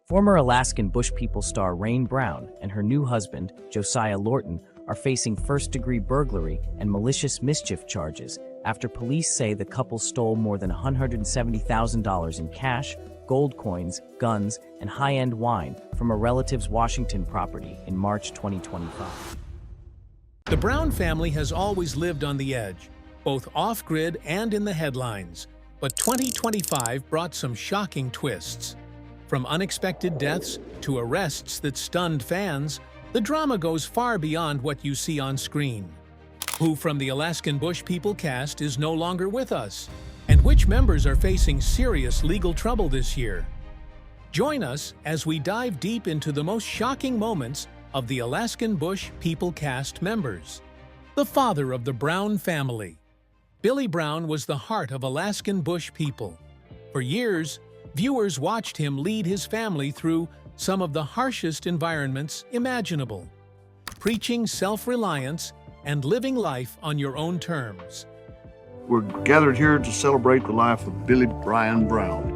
Former Alaskan Bush People star Rain Brown and her new husband, Josiah Lorton, are facing first-degree burglary and malicious mischief charges after police say the couple stole more than $170,000 in cash, gold coins, guns, and high-end wine from a relative's Washington property in March 2025. The Brown family has always lived on the edge, both off-grid and in the headlines, but 2025 brought some shocking twists. From unexpected deaths to arrests that stunned fans, the drama goes far beyond what you see on screen. Who from the Alaskan Bush People cast is no longer with us? And which members are facing serious legal trouble this year? Join us as we dive deep into the most shocking moments of the Alaskan Bush People cast members. The father of the Brown family. Billy Brown was the heart of Alaskan Bush People. For years, viewers watched him lead his family through some of the harshest environments imaginable, preaching self-reliance and living life on your own terms. We're gathered here to celebrate the life of Billy Brian Brown.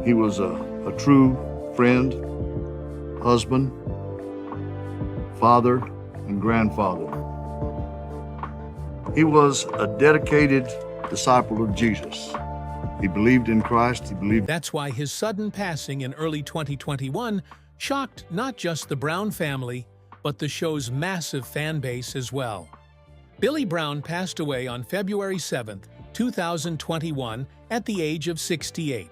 He was a true friend, husband, father, and grandfather. He was a dedicated disciple of Jesus. He believed in Christ. He believed. That's why his sudden passing in early 2021 shocked not just the Brown family, but the show's massive fan base as well. Billy Brown passed away on February 7, 2021, at the age of 68,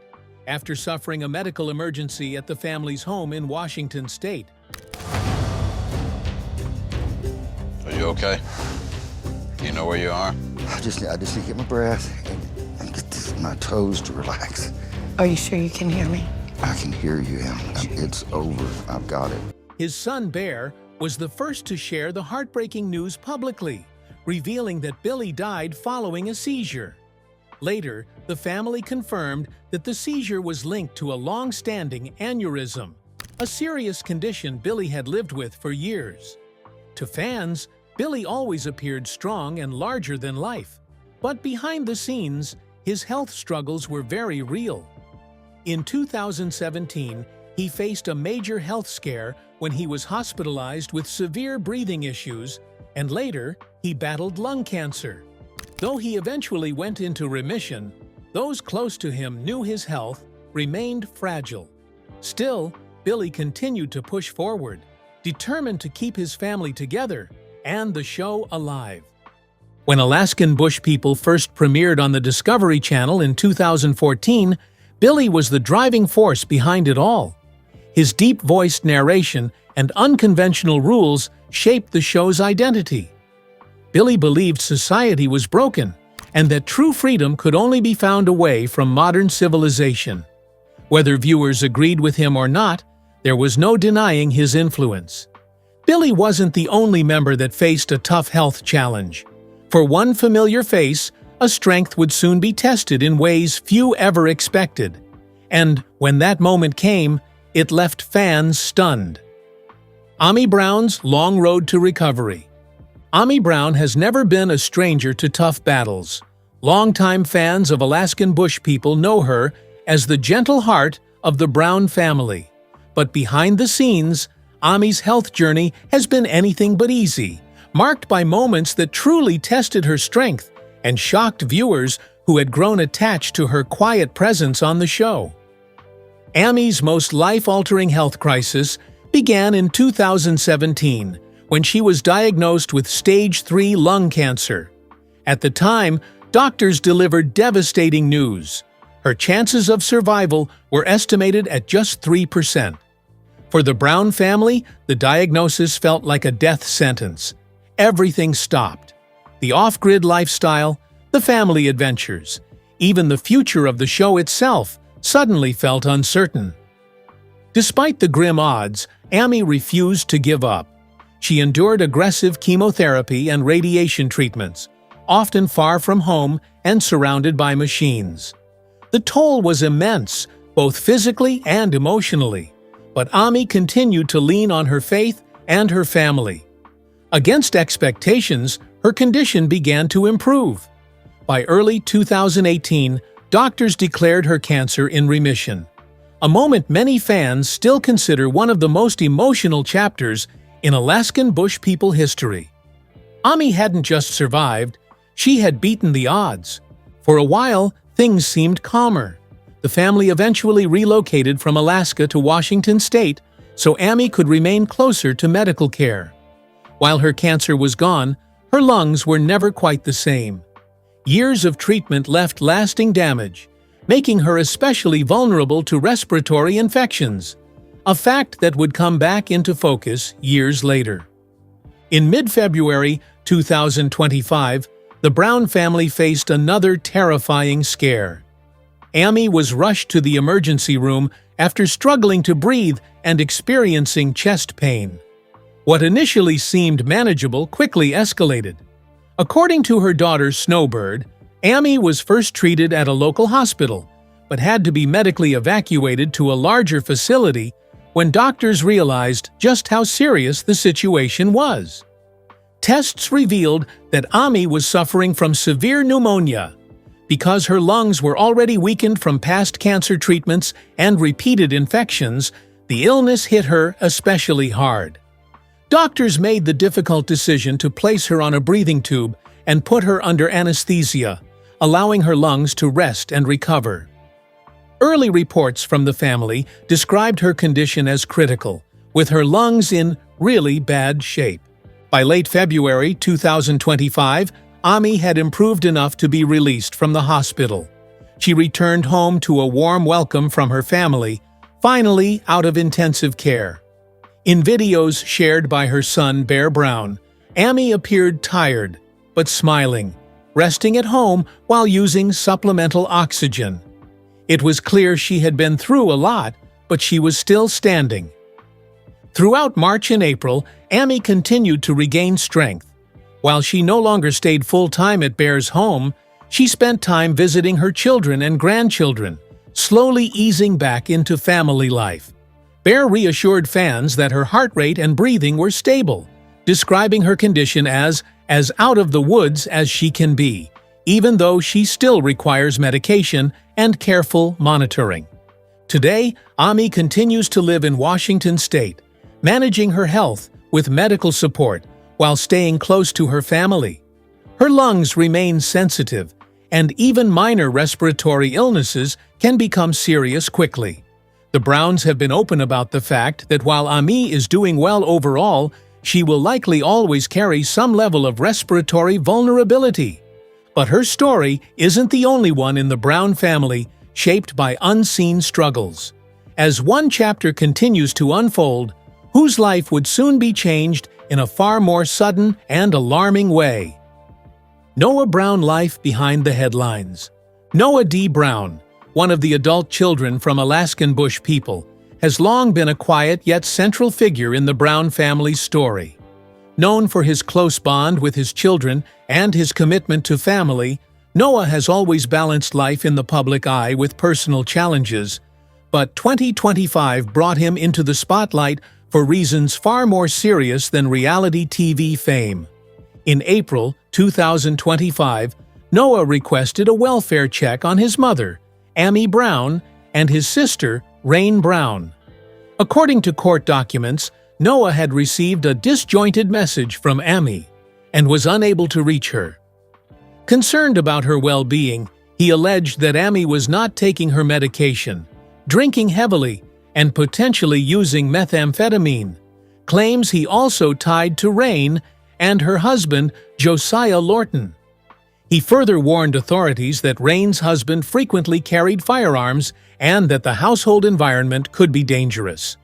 after suffering a medical emergency at the family's home in Washington state. Are you okay? You know where you are? I just need to get my breath and get my toes to relax. Are you sure you can hear me? I can hear you, Em. It's over. I've got it. His son, Bear, was the first to share the heartbreaking news publicly, revealing that Billy died following a seizure. Later, the family confirmed that the seizure was linked to a long-standing aneurysm, a serious condition Billy had lived with for years. To fans, Billy always appeared strong and larger than life, but behind the scenes, his health struggles were very real. In 2017, he faced a major health scare when he was hospitalized with severe breathing issues, and later, he battled lung cancer. Though he eventually went into remission, those close to him knew his health remained fragile. Still, Billy continued to push forward, determined to keep his family together and the show alive. When Alaskan Bush People first premiered on the Discovery Channel in 2014, Billy was the driving force behind it all. His deep-voiced narration and unconventional rules shaped the show's identity. Billy believed society was broken and that true freedom could only be found away from modern civilization. Whether viewers agreed with him or not, there was no denying his influence. Billy wasn't the only member that faced a tough health challenge. For one familiar face, a strength would soon be tested in ways few ever expected. And when that moment came, it left fans stunned. Ami Brown's long road to recovery. Ami Brown has never been a stranger to tough battles. Longtime fans of Alaskan Bush People know her as the gentle heart of the Brown family. But behind the scenes, Ami's health journey has been anything but easy, marked by moments that truly tested her strength and shocked viewers who had grown attached to her quiet presence on the show. Ami's most life-altering health crisis began in 2017, when she was diagnosed with stage 3 lung cancer. At the time, doctors delivered devastating news. Her chances of survival were estimated at just 3%. For the Brown family, the diagnosis felt like a death sentence. Everything stopped. The off-grid lifestyle, the family adventures, even the future of the show itself suddenly felt uncertain. Despite the grim odds, Ami refused to give up. She endured aggressive chemotherapy and radiation treatments, often far from home and surrounded by machines. The toll was immense, both physically and emotionally, but Ami continued to lean on her faith and her family. Against expectations, her condition began to improve. By early 2018, doctors declared her cancer in remission, a moment many fans still consider one of the most emotional chapters in Alaskan Bush people history. Ami hadn't just survived, she had beaten the odds. For a while, things seemed calmer. The family eventually relocated from Alaska to Washington State so Ami could remain closer to medical care. While her cancer was gone, her lungs were never quite the same. Years of treatment left lasting damage, making her especially vulnerable to respiratory infections, a fact that would come back into focus years later. In mid-February 2025, the Brown family faced another terrifying scare. Ami was rushed to the emergency room after struggling to breathe and experiencing chest pain. What initially seemed manageable quickly escalated. According to her daughter Snowbird, Ami was first treated at a local hospital, but had to be medically evacuated to a larger facility when doctors realized just how serious the situation was. Tests revealed that Ami was suffering from severe pneumonia. Because her lungs were already weakened from past cancer treatments and repeated infections, the illness hit her especially hard. Doctors made the difficult decision to place her on a breathing tube and put her under anesthesia, allowing her lungs to rest and recover. Early reports from the family described her condition as critical, with her lungs in really bad shape. By late February 2025, Ami had improved enough to be released from the hospital. She returned home to a warm welcome from her family, finally out of intensive care. In videos shared by her son Bear Brown, Ami appeared tired, but smiling, resting at home while using supplemental oxygen. It was clear she had been through a lot, but she was still standing. Throughout March and April, Ami continued to regain strength. While she no longer stayed full-time at Bear's home, she spent time visiting her children and grandchildren, slowly easing back into family life. Bear reassured fans that her heart rate and breathing were stable, describing her condition as out of the woods as she can be, even though she still requires medication and careful monitoring. Today, Ami continues to live in Washington State, managing her health with medical support while staying close to her family. Her lungs remain sensitive, and even minor respiratory illnesses can become serious quickly. The Browns have been open about the fact that while Ami is doing well overall, she will likely always carry some level of respiratory vulnerability. But her story isn't the only one in the Brown family shaped by unseen struggles. As one chapter continues to unfold, whose life would soon be changed in a far more sudden and alarming way. Noah Brown life behind the headlines. Noah D. Brown, one of the adult children from Alaskan Bush people, has long been a quiet yet central figure in the Brown family's story. Known for his close bond with his children and his commitment to family, Noah has always balanced life in the public eye with personal challenges, but 2025 brought him into the spotlight for reasons far more serious than reality TV fame. In April 2025, Noah requested a welfare check on his mother, Ami Brown, and his sister, Rain Brown. According to court documents, Noah had received a disjointed message from Ami and was unable to reach her. Concerned about her well-being, he alleged that Ami was not taking her medication, drinking heavily, and potentially using methamphetamine, claims he also tied to Rain and her husband, Josiah Lorton. He further warned authorities that Rain's husband frequently carried firearms and that the household environment could be dangerous.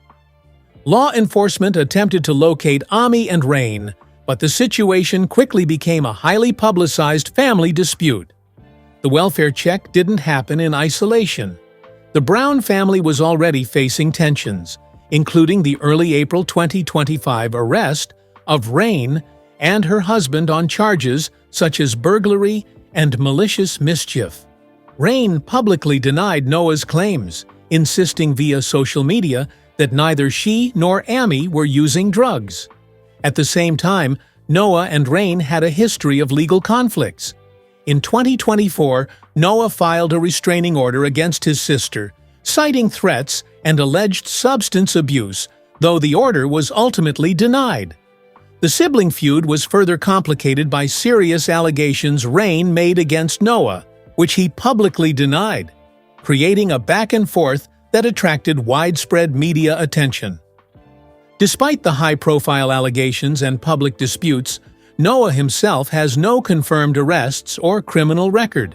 Law enforcement attempted to locate Ami and Rain, but the situation quickly became a highly publicized family dispute. The welfare check didn't happen in isolation. The Brown family was already facing tensions, including the early April 2025 arrest of Rain and her husband on charges such as burglary and malicious mischief. Rain publicly denied Noah's claims, insisting via social media that neither she nor Ami were using drugs. At the same time, Noah and Rain had a history of legal conflicts. In 2024, Noah filed a restraining order against his sister, citing threats and alleged substance abuse, though the order was ultimately denied. The sibling feud was further complicated by serious allegations Rain made against Noah, which he publicly denied, creating a back and forth that attracted widespread media attention. Despite the high-profile allegations and public disputes, Noah himself has no confirmed arrests or criminal record.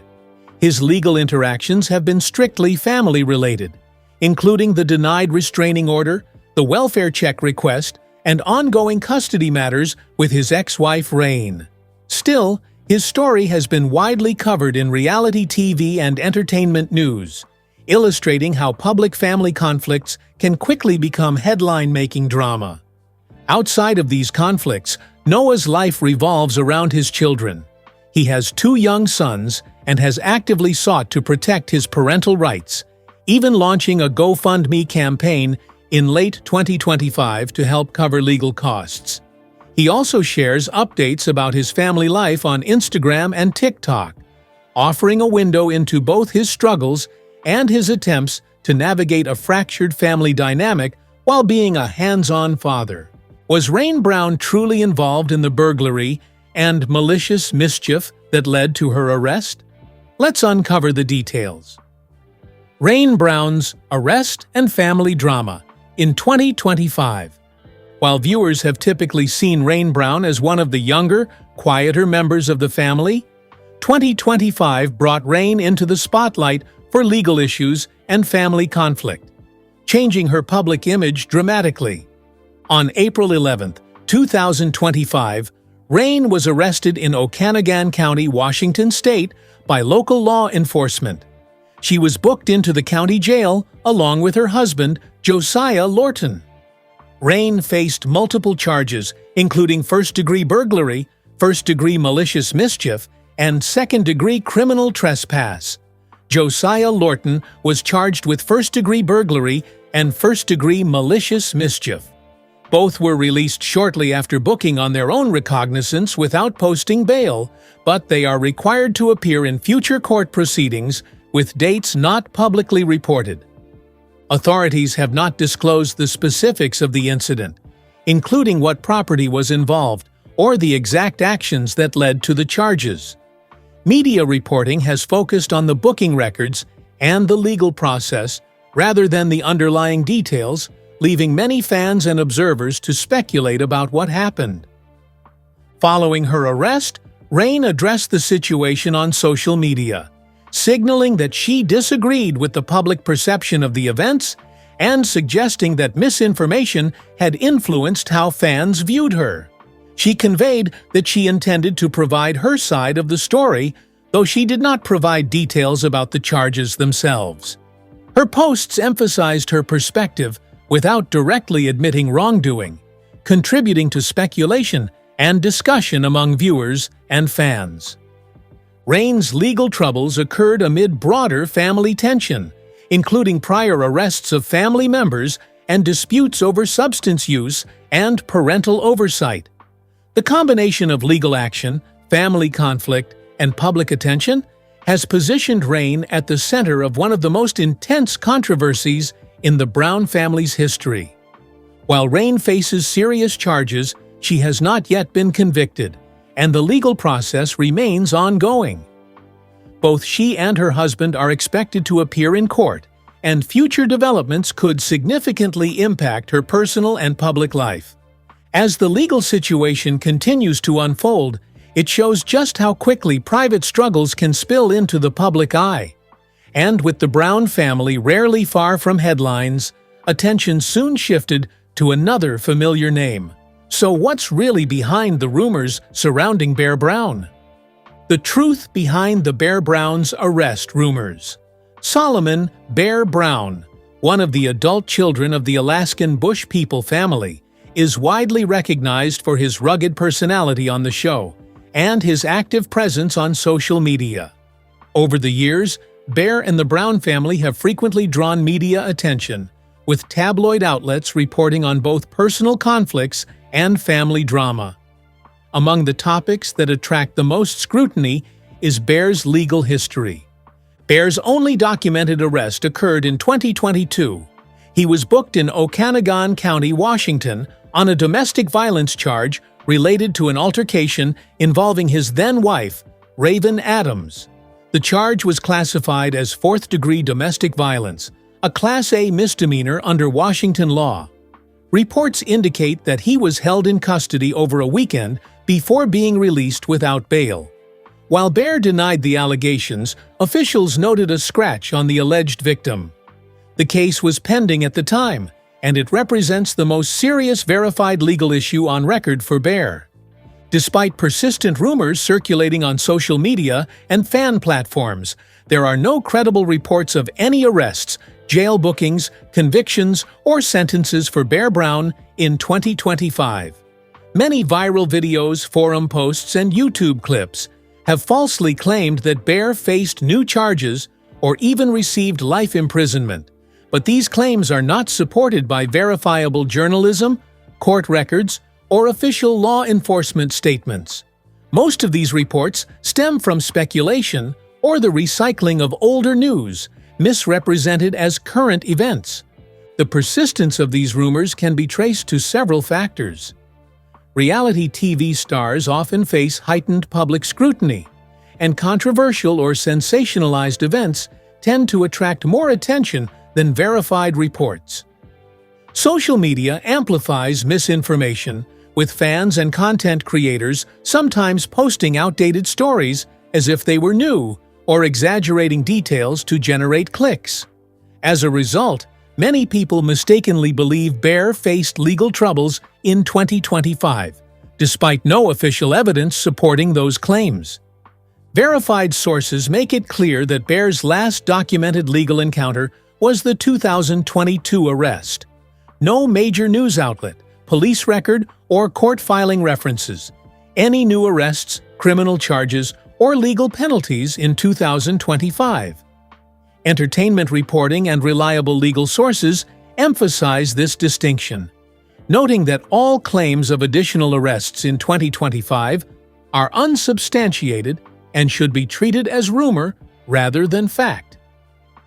His legal interactions have been strictly family-related, including the denied restraining order, the welfare check request, and ongoing custody matters with his ex-wife Rain. Still, his story has been widely covered in reality TV and entertainment news, illustrating how public family conflicts can quickly become headline-making drama. Outside of these conflicts, Noah's life revolves around his children. He has 2 young sons and has actively sought to protect his parental rights, even launching a GoFundMe campaign in late 2025 to help cover legal costs. He also shares updates about his family life on Instagram and TikTok, offering a window into both his struggles and his attempts to navigate a fractured family dynamic while being a hands-on father. Was Rain Brown truly involved in the burglary and malicious mischief that led to her arrest? Let's uncover the details. Rain Brown's arrest and family drama in 2025. While viewers have typically seen Rain Brown as one of the younger, quieter members of the family, 2025 brought Rain into the spotlight for legal issues and family conflict, changing her public image dramatically. On April 11, 2025, Rain was arrested in Okanogan County, Washington State, by local law enforcement. She was booked into the county jail along with her husband, Josiah Lorton. Rain faced multiple charges, including first-degree burglary, first-degree malicious mischief, and second-degree criminal trespass. Josiah Lorton was charged with first-degree burglary and first-degree malicious mischief. Both were released shortly after booking on their own recognizance without posting bail, but they are required to appear in future court proceedings with dates not publicly reported. Authorities have not disclosed the specifics of the incident, including what property was involved or the exact actions that led to the charges. Media reporting has focused on the booking records and the legal process rather than the underlying details, leaving many fans and observers to speculate about what happened. Following her arrest, Rain addressed the situation on social media, signaling that she disagreed with the public perception of the events and suggesting that misinformation had influenced how fans viewed her. She conveyed that she intended to provide her side of the story, though she did not provide details about the charges themselves. Her posts emphasized her perspective without directly admitting wrongdoing, contributing to speculation and discussion among viewers and fans. Rain's legal troubles occurred amid broader family tension, including prior arrests of family members and disputes over substance use and parental oversight. The combination of legal action, family conflict, and public attention has positioned Rain at the center of one of the most intense controversies in the Brown family's history. While Rain faces serious charges, she has not yet been convicted, and the legal process remains ongoing. Both she and her husband are expected to appear in court, and future developments could significantly impact her personal and public life. As the legal situation continues to unfold, it shows just how quickly private struggles can spill into the public eye. And with the Brown family rarely far from headlines, attention soon shifted to another familiar name. So what's really behind the rumors surrounding Bear Brown? The truth behind the Bear Brown's arrest rumors. Solomon Bear Brown, one of the adult children of the Alaskan Bush People family, is widely recognized for his rugged personality on the show and his active presence on social media. Over the years, Bear and the Brown family have frequently drawn media attention, with tabloid outlets reporting on both personal conflicts and family drama. Among the topics that attract the most scrutiny is Bear's legal history. Bear's only documented arrest occurred in 2022. He was booked in Okanagan County, Washington, on a domestic violence charge related to an altercation involving his then-wife, Raven Adams. The charge was classified as fourth-degree domestic violence, a Class A misdemeanor under Washington law. Reports indicate that he was held in custody over a weekend before being released without bail. While Baer denied the allegations, officials noted a scratch on the alleged victim. The case was pending at the time, and it represents the most serious verified legal issue on record for Baer. Despite persistent rumors circulating on social media and fan platforms, there are no credible reports of any arrests, jail bookings, convictions, or sentences for Baer Brown in 2025. Many viral videos, forum posts, and YouTube clips have falsely claimed that Baer faced new charges or even received life imprisonment, but these claims are not supported by verifiable journalism, court records, or official law enforcement statements. Most of these reports stem from speculation or the recycling of older news, misrepresented as current events. The persistence of these rumors can be traced to several factors. Reality TV stars often face heightened public scrutiny, and controversial or sensationalized events tend to attract more attention than verified reports. Social media amplifies misinformation, with fans and content creators sometimes posting outdated stories as if they were new or exaggerating details to generate clicks. As a result, many people mistakenly believe Baer faced legal troubles in 2025, despite no official evidence supporting those claims. Verified sources make it clear that Baer's last documented legal encounter was the 2022 arrest. No major news outlet, police record, or court filing references any new arrests, criminal charges, or legal penalties in 2025. Entertainment reporting and reliable legal sources emphasize this distinction, noting that all claims of additional arrests in 2025 are unsubstantiated and should be treated as rumor rather than fact.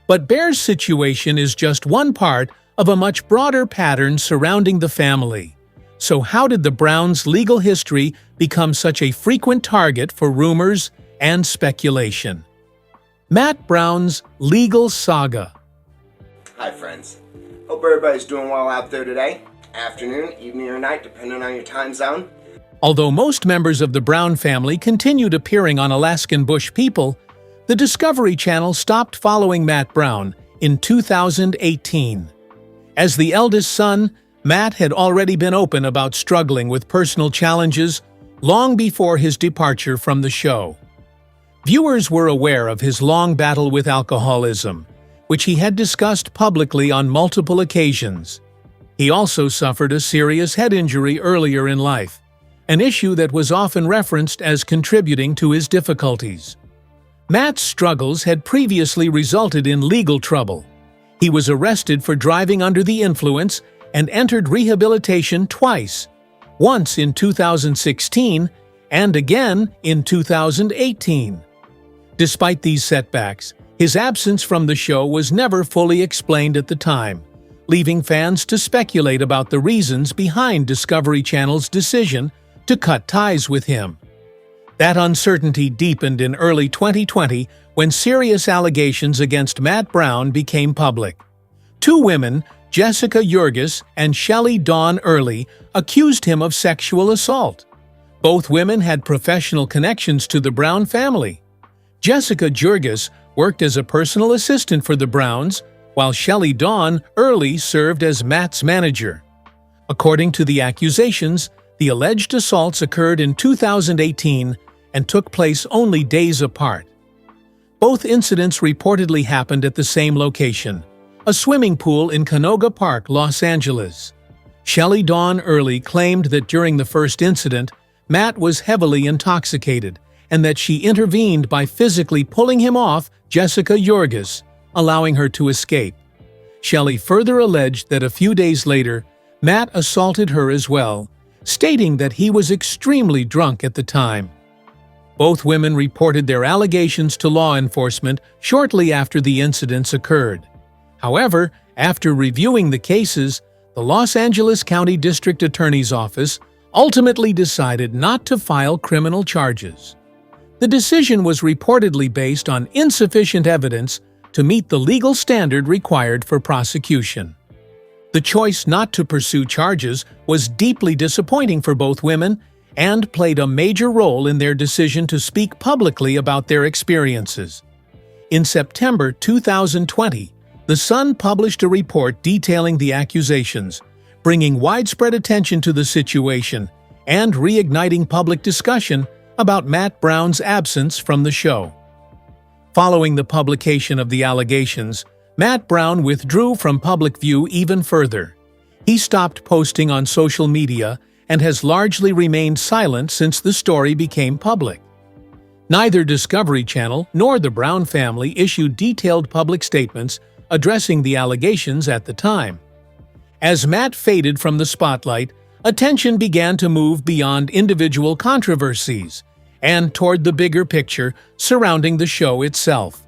But Baer's situation is just one part of a much broader pattern surrounding the family. So how did the Browns' legal history become such a frequent target for rumors and speculation? Matt Brown's legal saga. Hi friends. Hope everybody's doing well out there today. Afternoon, evening, or night, depending on your time zone. Although most members of the Brown family continued appearing on Alaskan Bush People, the Discovery Channel stopped following Matt Brown in 2018. As the eldest son, Matt had already been open about struggling with personal challenges long before his departure from the show. Viewers were aware of his long battle with alcoholism, which he had discussed publicly on multiple occasions. He also suffered a serious head injury earlier in life, an issue that was often referenced as contributing to his difficulties. Matt's struggles had previously resulted in legal trouble. He was arrested for driving under the influence and entered rehabilitation twice, once in 2016 and again in 2018. Despite these setbacks, his absence from the show was never fully explained at the time, leaving fans to speculate about the reasons behind Discovery Channel's decision to cut ties with him. That uncertainty deepened in early 2020 when serious allegations against Matt Brown became public. Two women, Jessica Jurgis and Shelley Dawn Early, accused him of sexual assault. Both women had professional connections to the Brown family. Jessica Jurgis worked as a personal assistant for the Browns, while Shelley Dawn Early served as Matt's manager. According to the accusations, the alleged assaults occurred in 2018 and took place only days apart. Both incidents reportedly happened at the same location, a swimming pool in Canoga Park, Los Angeles. Shelley Dawn Early claimed that during the first incident, Matt was heavily intoxicated and that she intervened by physically pulling him off Jessica Jurgis, allowing her to escape. Shelley further alleged that a few days later, Matt assaulted her as well, stating that he was extremely drunk at the time. Both women reported their allegations to law enforcement shortly after the incidents occurred. However, After reviewing the cases, the Los Angeles County District Attorney's Office ultimately decided not to file criminal charges. The decision was reportedly based on insufficient evidence to meet the legal standard required for prosecution. The choice not to pursue charges was deeply disappointing for both women and played a major role in their decision to speak publicly about their experiences. In September 2020, The Sun published a report detailing the accusations, bringing widespread attention to the situation and reigniting public discussion about Matt Brown's absence from the show. Following the publication of the allegations, Matt Brown withdrew from public view even further. He stopped posting on social media and has largely remained silent since the story became public. Neither Discovery Channel nor the Brown family issued detailed public statements addressing the allegations at the time. As Matt faded from the spotlight, attention began to move beyond individual controversies and toward the bigger picture surrounding the show itself.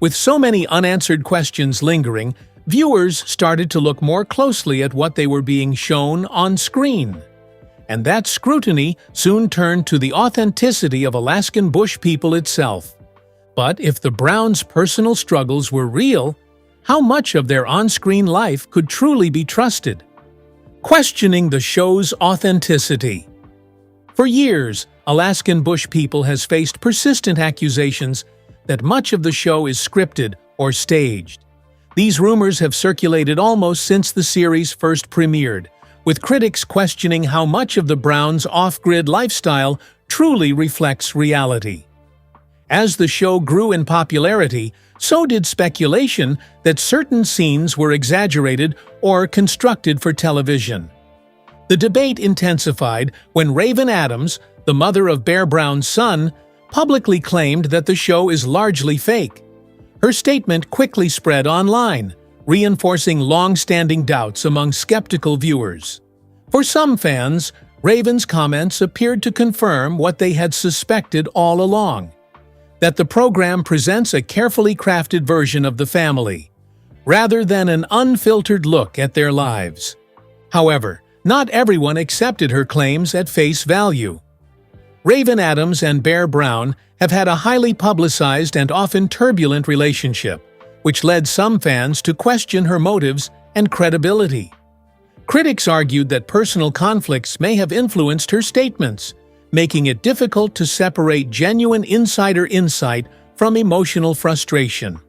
With so many unanswered questions lingering, viewers started to look more closely at what they were being shown on screen. And that scrutiny soon turned to the authenticity of Alaskan Bush people itself. But if the Browns' personal struggles were real, how much of their on-screen life could truly be trusted? Questioning the show's authenticity. For years, Alaskan Bush people has faced persistent accusations that much of the show is scripted or staged. These rumors have circulated almost since the series first premiered, with critics questioning how much of the Browns' off-grid lifestyle truly reflects reality. As the show grew in popularity, so did speculation that certain scenes were exaggerated or constructed for television. The debate intensified when Raven Adams, the mother of Bear Brown's son, publicly claimed that the show is largely fake. Her statement quickly spread online, reinforcing long-standing doubts among skeptical viewers. For some fans, Raven's comments appeared to confirm what they had suspected all along, that the program presents a carefully crafted version of the family, rather than an unfiltered look at their lives. However, not everyone accepted her claims at face value. Raven Adams and Bear Brown have had a highly publicized and often turbulent relationship, which led some fans to question her motives and credibility. Critics argued that personal conflicts may have influenced her statements, making it difficult to separate genuine insider insight from emotional frustration.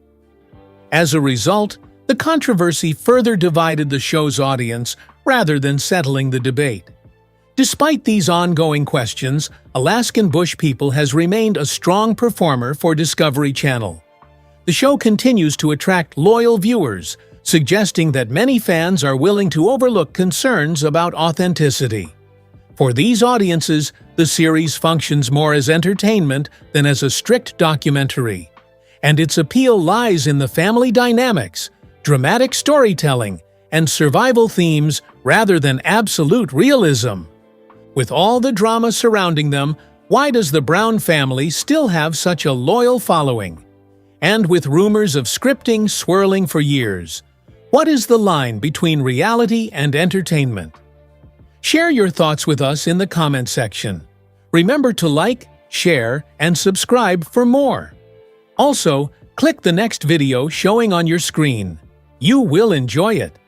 As a result, the controversy further divided the show's audience rather than settling the debate. Despite these ongoing questions, Alaskan Bush people has remained a strong performer for Discovery Channel. The show continues to attract loyal viewers, suggesting that many fans are willing to overlook concerns about authenticity. For these audiences, the series functions more as entertainment than as a strict documentary, and its appeal lies in the family dynamics, dramatic storytelling, and survival themes rather than absolute realism. With all the drama surrounding them, why does the Brown family still have such a loyal following? And with rumors of scripting swirling for years, what is the line between reality and entertainment? Share your thoughts with us in the comment section. Remember to like, share, and subscribe for more. Also, click the next video showing on your screen. You will enjoy it.